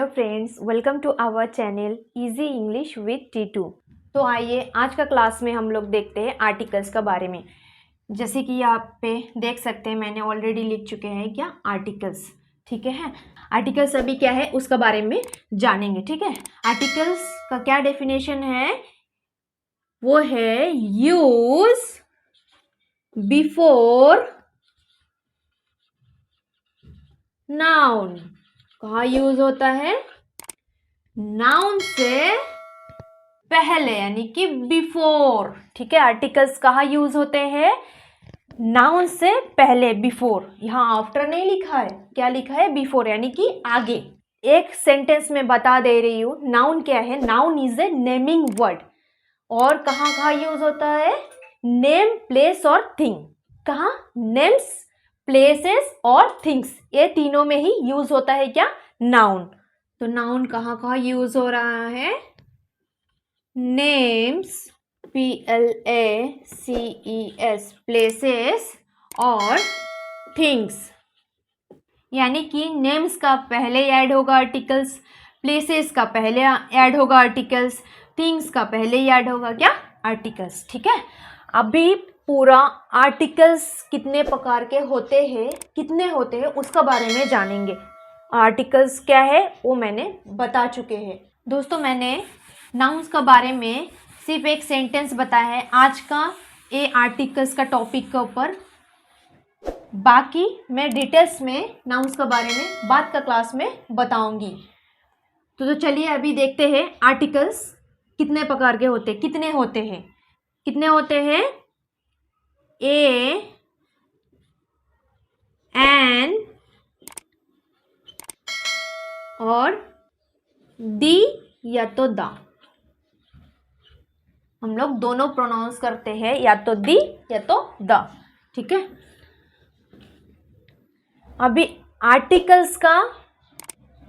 Friends, welcome to our channel easy English with टी2। तो आइए आज का क्लास में हम लोग देखते हैं आर्टिकल्स का बारे में। जैसे कि आप पे देख सकते हैं मैंने ऑलरेडी लिख चुके हैं क्या आर्टिकल्स। ठीक है, आर्टिकल्स अभी क्या है उसका बारे में जानेंगे। ठीक है, आर्टिकल्स का क्या डेफिनेशन है, वो है यूज बिफोर नाउन। कहाँ यूज होता है? नाउन से पहले यानी कि बिफोर। ठीक है, आर्टिकल्स कहाँ यूज होते हैं? नाउन से पहले, बिफोर। यहाँ आफ्टर नहीं लिखा है, क्या लिखा है? बिफोर, यानी कि आगे। एक सेंटेंस में बता दे रही हूँ नाउन क्या है। Noun is a naming word. और कहाँ कहाँ यूज होता है? नेम, प्लेस और थिंग। कहाँ? नेम्स, प्लेसेस और थिंग्स, ये तीनों में ही यूज होता है क्या? नाउन। तो नाउन कहाँ कहाँ यूज हो रहा है? नेम्स, PLACES, प्लेसेस और थिंग्स। यानी कि नेम्स का पहले ऐड होगा आर्टिकल्स, प्लेसेस का पहले ऐड होगा आर्टिकल्स, थिंग्स का पहले ऐड होगा क्या? आर्टिकल्स। ठीक है, अभी पूरा आर्टिकल्स कितने प्रकार के होते हैं, कितने होते हैं उसका बारे में जानेंगे। आर्टिकल्स क्या है वो मैंने बता चुके हैं। दोस्तों, मैंने नाउन्स का बारे में सिर्फ एक सेंटेंस बताया है आज का ये आर्टिकल्स का टॉपिक के ऊपर। बाकी मैं डिटेल्स में नाउन्स के बारे में बाद का क्लास में बताऊंगी। तो चलिए अभी देखते हैं आर्टिकल्स कितने प्रकार के होते हैं, कितने होते हैं। कितने होते हैं? ए, एन और दी या तो द। हम लोग दोनों प्रोनाउंस करते हैं, या तो दी या तो द। ठीक है, अभी आर्टिकल्स का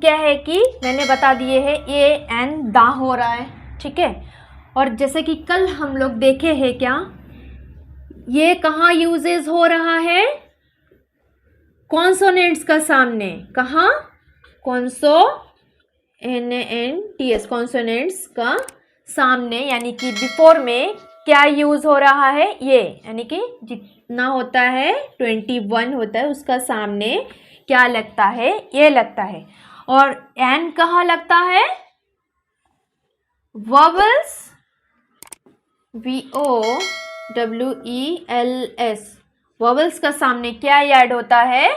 क्या है कि मैंने बता दिए हैं ए एन दा हो रहा है। ठीक है, और जैसे कि कल हम लोग देखे हैं क्या, ये कहाँ यूजेस हो रहा है? कॉन्सोनेंट्स का सामने। कहाँ? NANTS, कॉन्सोनेंट्स का सामने, यानी कि बिफोर में क्या यूज हो रहा है? ये, यानी कि जितना होता है 21 होता है उसका सामने क्या लगता है? ये लगता है। और एन कहाँ लगता है? वॉवल्स, VOWELS, वॉवल्स का सामने क्या ऐड होता है?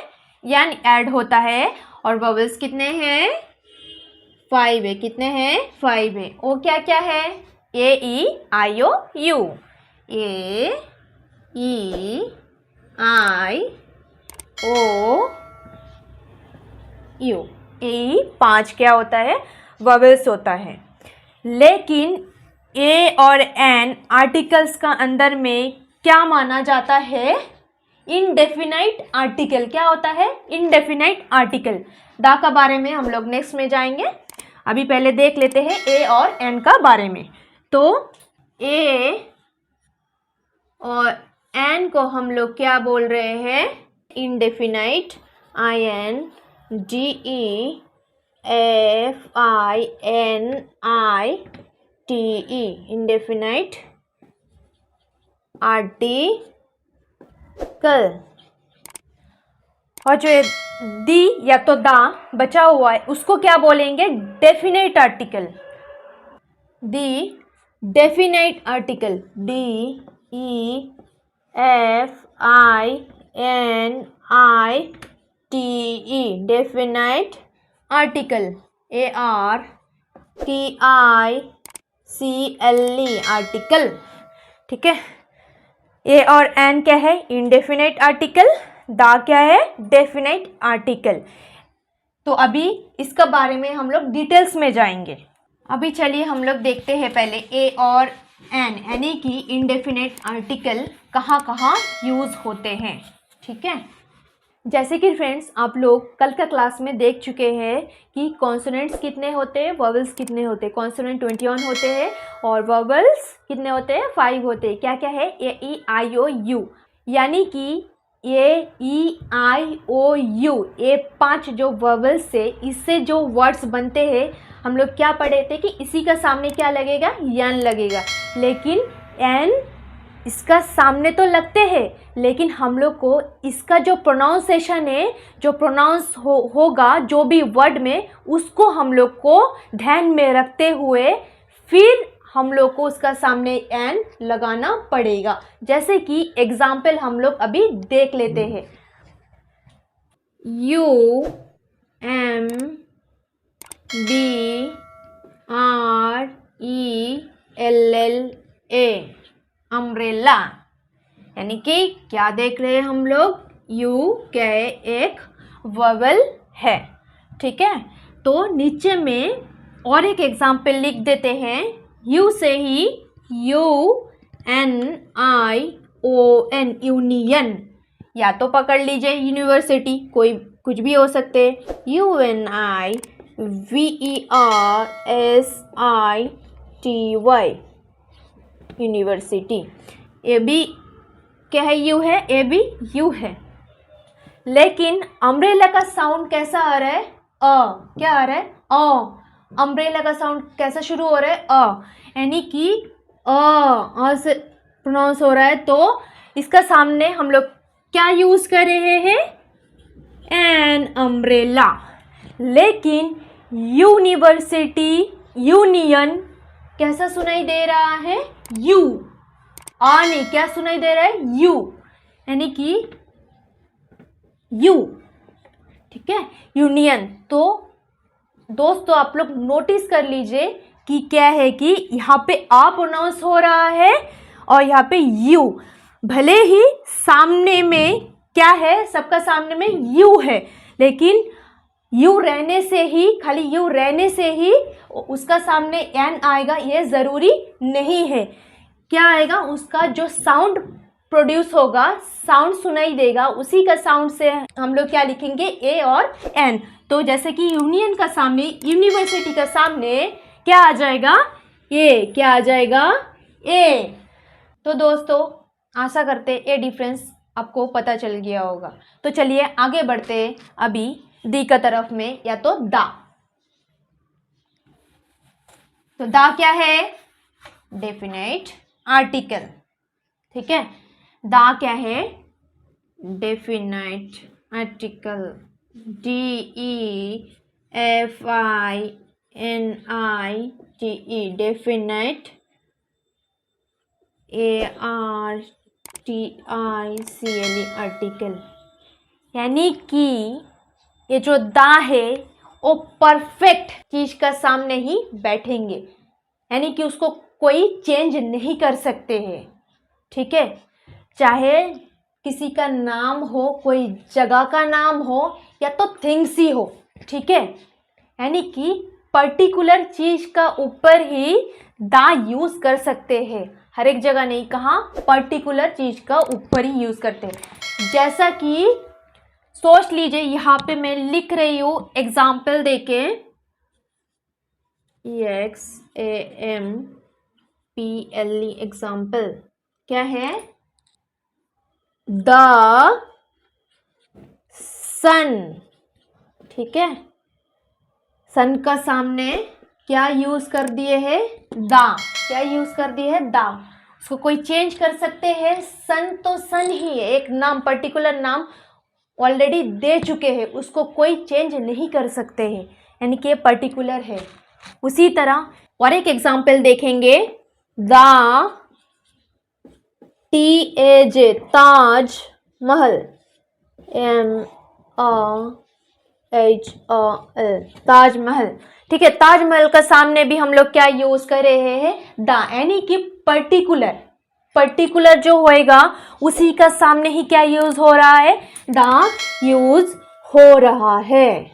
यान ऐड होता है। और वॉवल्स कितने हैं? 5 है। कितने हैं? 5 है। ओ क्या क्या है? AEIOU, AEIOU, ए 5 क्या होता है? वॉवल्स होता है। लेकिन ए और एन आर्टिकल्स का अंदर में क्या माना जाता है? Indefinite article. क्या होता है? Indefinite article. दा का बारे में हम लोग नेक्स्ट में जाएंगे, अभी पहले देख लेते हैं ए और एन का बारे में। तो ए और एन को हम लोग क्या बोल रहे हैं? Indefinite, INDEFINITE, indefinite article. और जो दी या तो दा बचा हुआ है उसको क्या बोलेंगे? Definite article. The definite article, DEFINITE, definite article. ARTICLE, article. ठीक है, ए और एन क्या है? Indefinite article. दा क्या है? Definite article. तो अभी इसका बारे में हम लोग डिटेल्स में जाएंगे। अभी चलिए हम लोग देखते हैं पहले ए और एन, यानी कि इनडेफिनेट आर्टिकल कहाँ कहाँ यूज होते हैं। ठीक है, जैसे कि फ्रेंड्स आप लोग कल का क्लास में देख चुके हैं कि कॉन्सोनेंट्स कितने होते हैं, वॉवल्स कितने होते हैं। कॉन्सोनेंट 21 होते हैं और वॉवल्स कितने होते हैं? 5 होते हैं। क्या क्या है? AEIOU, यानी कि ए, ई, आई, ओ, यू, ये 5 जो वर्बल्स से इससे जो वर्ड्स बनते हैं, हम लोग क्या पढ़े थे कि इसी का सामने क्या लगेगा, एन लगेगा। लेकिन एन इसका सामने तो लगते हैं, लेकिन हम लोग को इसका जो प्रोनाउंसिएशन है, जो प्रोनाउंस होगा जो भी वर्ड में, उसको हम लोग को ध्यान में रखते हुए फिर हम लोग को उसका सामने एन लगाना पड़ेगा। जैसे कि एग्जाम्पल हम लोग अभी देख लेते हैं। U M B R E L L A, umbrella. यानी कि क्या देख रहे हैं हम लोग, यू क्या है, एक वोवेल है। ठीक है, तो नीचे में और एक एग्जाम्पल लिख देते हैं। यू से ही U N I O N, union, या तो पकड़ लीजिए यूनिवर्सिटी, कोई कुछ भी हो सकते हैं। U N I V E R S I T Y, university. ये भी क्या है, यू है, ये भी यू है। लेकिन अम्ब्रेला का साउंड कैसा आ रहा है, अ, क्या आ रहा है, अ। अम्ब्रेला का साउंड कैसा शुरू हो रहा है, अ, यानी कि अ से प्रोनाउंस हो रहा है। तो इसका सामने हम लोग क्या यूज कर रहे हैं, एन अम्ब्रेला। लेकिन यूनिवर्सिटी, यूनियन कैसा सुनाई दे रहा है, यू, आ नहीं, क्या सुनाई दे रहा है, यू, यानी कि यू। ठीक है, यूनियन। तो दोस्तों आप लोग नोटिस कर लीजिए कि क्या है कि यहाँ पे आ प्रोनाउंस हो रहा है और यहाँ पे यू, भले ही सामने में क्या है, सबका सामने में यू है, लेकिन यू रहने से ही, खाली यू रहने से ही उसका सामने एन आएगा ये ज़रूरी नहीं है। क्या आएगा, उसका जो साउंड प्रोड्यूस होगा, साउंड सुनाई देगा, उसी का साउंड से हम लोग क्या लिखेंगे, ए और एन। तो जैसे कि यूनियन का सामने, यूनिवर्सिटी का सामने क्या आ जाएगा, ए, क्या आ जाएगा, ए। तो दोस्तों आशा करते ये डिफरेंस आपको पता चल गया होगा। तो चलिए आगे बढ़ते अभी दी का तरफ में, या तो दा। तो दा क्या है, डेफिनेट आर्टिकल। ठीक है, दा क्या है, definite article, DEFINITE, definite, ARTICLE, article. यानी कि ये जो दा है वो परफेक्ट चीज का सामने ही बैठेंगे, यानी कि उसको कोई चेंज नहीं कर सकते हैं। ठीक है, चाहे किसी का नाम हो, कोई जगह का नाम हो, या तो थिंग्स ही हो। ठीक है, यानी कि पर्टिकुलर चीज का ऊपर ही दा यूज कर सकते हैं, हर एक जगह नहीं, कहाँ, पर्टिकुलर चीज का ऊपर ही यूज करते हैं। जैसा कि सोच लीजिए, यहाँ पे मैं लिख रही हूँ एग्जाम्पल देके, EXAMPLE, एग्जाम्पल क्या है, द सन। ठीक है, सन का सामने क्या यूज कर दिए है, दा, क्या यूज कर दिए है, दा। उसको कोई चेंज कर सकते हैं, सन तो सन ही है, एक नाम, पर्टिकुलर नाम ऑलरेडी दे चुके हैं, उसको कोई चेंज नहीं कर सकते हैं, यानी कि पर्टिकुलर है। उसी तरह और एक एग्जाम्पल देखेंगे, the TAJ, Taj Mahal, MAHL, Taj Mahal. ठीक है, ताजमहल का सामने भी हम लोग क्या यूज कर रहे हैं, द, यानी कि पर्टिकुलर, पर्टिकुलर जो होएगा उसी का सामने ही क्या यूज हो रहा है, द यूज हो रहा है।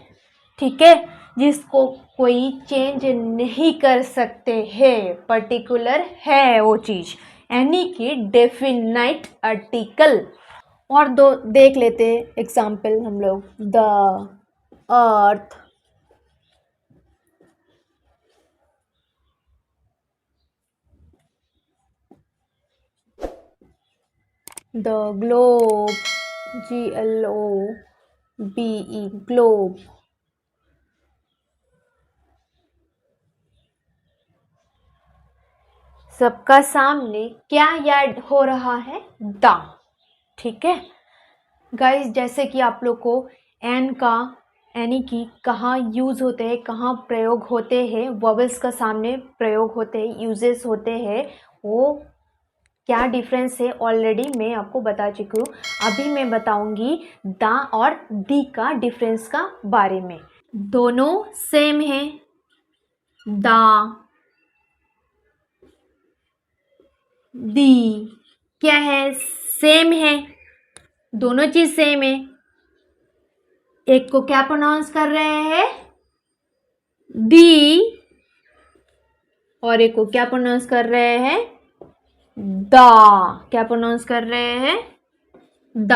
ठीक है, जिसको कोई चेंज नहीं कर सकते हैं, पर्टिकुलर है वो चीज, यानी कि डेफिनाइट आर्टिकल। और दो देख लेते हैं एग्जाम्पल हम लोग, the earth, the globe, GLOBE globe. सबका सामने क्या याद हो रहा है? द। ठीक है गाइस, जैसे कि आप लोग को एन का यानी कि कहाँ यूज़ होते हैं, कहाँ प्रयोग होते हैं, वॉवेल्स का सामने प्रयोग होते हैं, यूजेस होते हैं, वो क्या डिफरेंस है ऑलरेडी मैं आपको बता चुकी हूँ। अभी मैं बताऊंगी द और दी का डिफरेंस का बारे में। दोनों सेम है, द दी क्या है? सेम है, दोनों चीज सेम है। एक को क्या प्रोनाउंस कर रहे हैं? दी, और एक को क्या प्रोनाउंस कर रहे हैं? द। क्या प्रोनाउंस कर रहे हैं? द।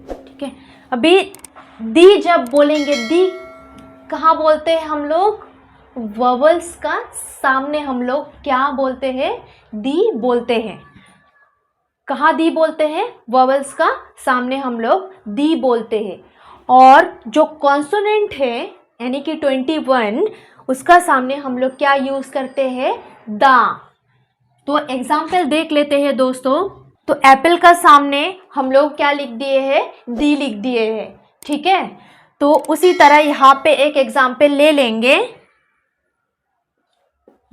ठीक है, अभी दी जब बोलेंगे, दी कहाँ बोलते हैं हम लोग? वॉवल्स का सामने हम लोग क्या बोलते हैं? दी बोलते हैं। कहाँ दी बोलते हैं? वॉवल्स का सामने हम लोग दी बोलते हैं। और जो कॉन्सोनेंट है यानी कि 21, उसका सामने हम लोग क्या यूज करते हैं? दा। तो एग्जाम्पल देख लेते हैं दोस्तों। तो एप्पल का सामने हम लोग क्या लिख दिए हैं? दी लिख दिए हैं। ठीक है, तो उसी तरह यहाँ पे एक एग्जाम्पल ले लेंगे।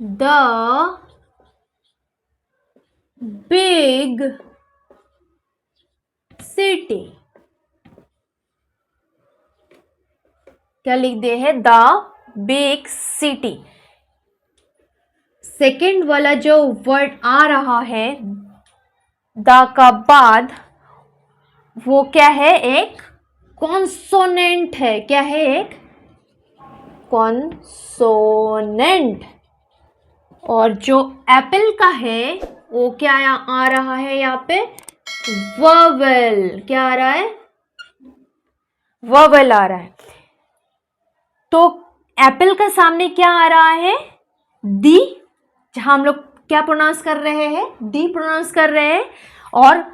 The big city. क्या लिख दिए हैं? The big city. सेकेंड वाला जो वर्ड आ रहा है द का बाद, वो क्या है? एक कॉन्सोनेंट है। क्या है? एक कॉन्सोनेंट। और जो एप्पल का है वो क्या आ रहा है यहाँ पे? वोवेल। क्या आ रहा है? वोवेल आ रहा है। तो एप्पल का सामने क्या आ रहा है? दी। जहां हम लोग क्या प्रोनाउंस कर रहे हैं? दी प्रोनाउंस कर रहे हैं। और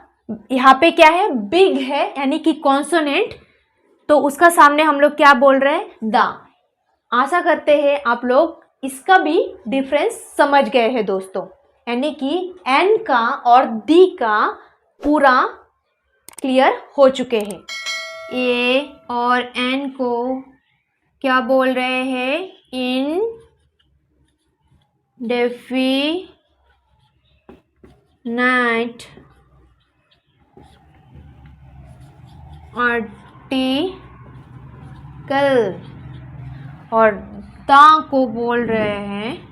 यहाँ पे क्या है? बिग है यानी कि कॉन्सोनेंट, तो उसका सामने हम लोग क्या बोल रहे हैं? द। आशा करते हैं आप लोग इसका भी डिफरेंस समझ गए हैं दोस्तों, यानी कि एन का और दी का पूरा क्लियर हो चुके हैं। ए और एन को क्या बोल रहे हैं? इनडेफिनाइट आर्टिकल, और दा को बोल रहे हैं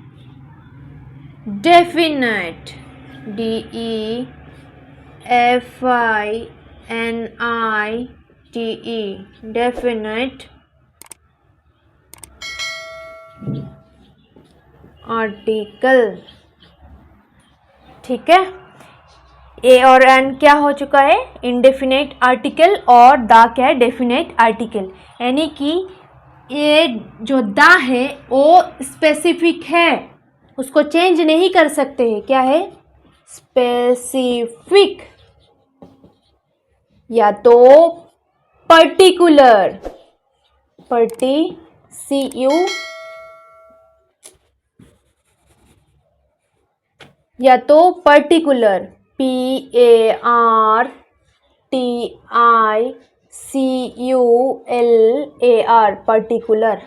डेफिनाइट। DEFINITE, definite article. ठीक है, ए और एन क्या हो चुका है? इनडेफिनाइट आर्टिकल, और दा क्या है? Definite article. यानी कि ये जो दा है वो स्पेसिफिक है, उसको चेंज नहीं कर सकते हैं। क्या है? स्पेसिफिक, या तो पर्टिकुलर, या तो पर्टिकुलर, PARTICULAR, पर्टिकुलर।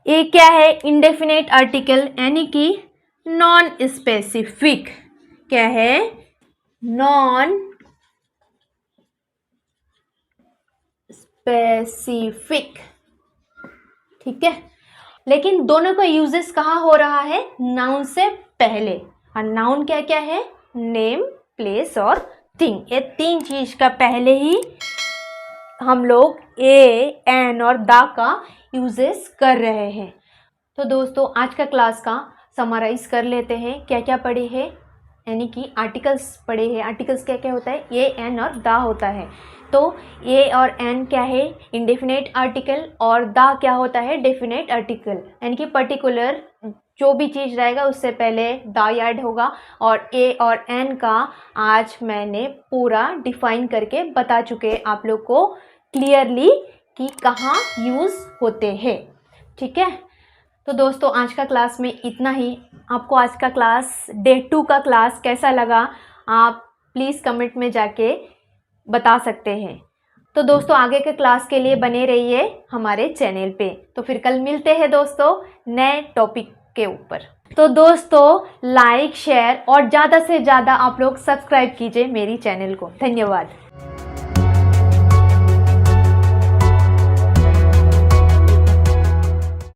ये क्या है? इंडेफिनेट आर्टिकल यानी कि नॉन स्पेसिफिक। क्या है? Non specific. ठीक है, लेकिन दोनों का यूजेस कहाँ हो रहा है? नाउन से पहले। और नाउन क्या क्या है? नेम, प्लेस और थिंग। ये तीन चीज का पहले ही हम लोग ए, एन और दा का यूजेस कर रहे हैं। तो दोस्तों आज का क्लास का समराइज कर लेते हैं। क्या क्या पढ़े हैं? यानी कि आर्टिकल्स पढ़े हैं। आर्टिकल्स क्या क्या होता है? ए, एन और दा होता है। तो ए और एन क्या है? इंडेफिनेट आर्टिकल, और दा क्या होता है? डेफिनेट आर्टिकल, यानी कि पर्टिकुलर जो भी चीज़ रहेगा उससे पहले द ऐड होगा। और ए और एन का आज मैंने पूरा डिफाइन करके बता चुके आप लोग को क्लियरली कि कहाँ यूज़ होते हैं। ठीक है, तो दोस्तों आज का क्लास में इतना ही। आपको आज का क्लास डे 2 का क्लास कैसा लगा आप प्लीज़ कमेंट में जाके बता सकते हैं। तो दोस्तों आगे के क्लास के लिए बने रहिए हमारे चैनल पे। तो फिर कल मिलते हैं दोस्तों नए टॉपिक के ऊपर। तो दोस्तों लाइक शेयर और ज़्यादा से ज़्यादा आप लोग सब्सक्राइब कीजिए मेरी चैनल को। धन्यवाद।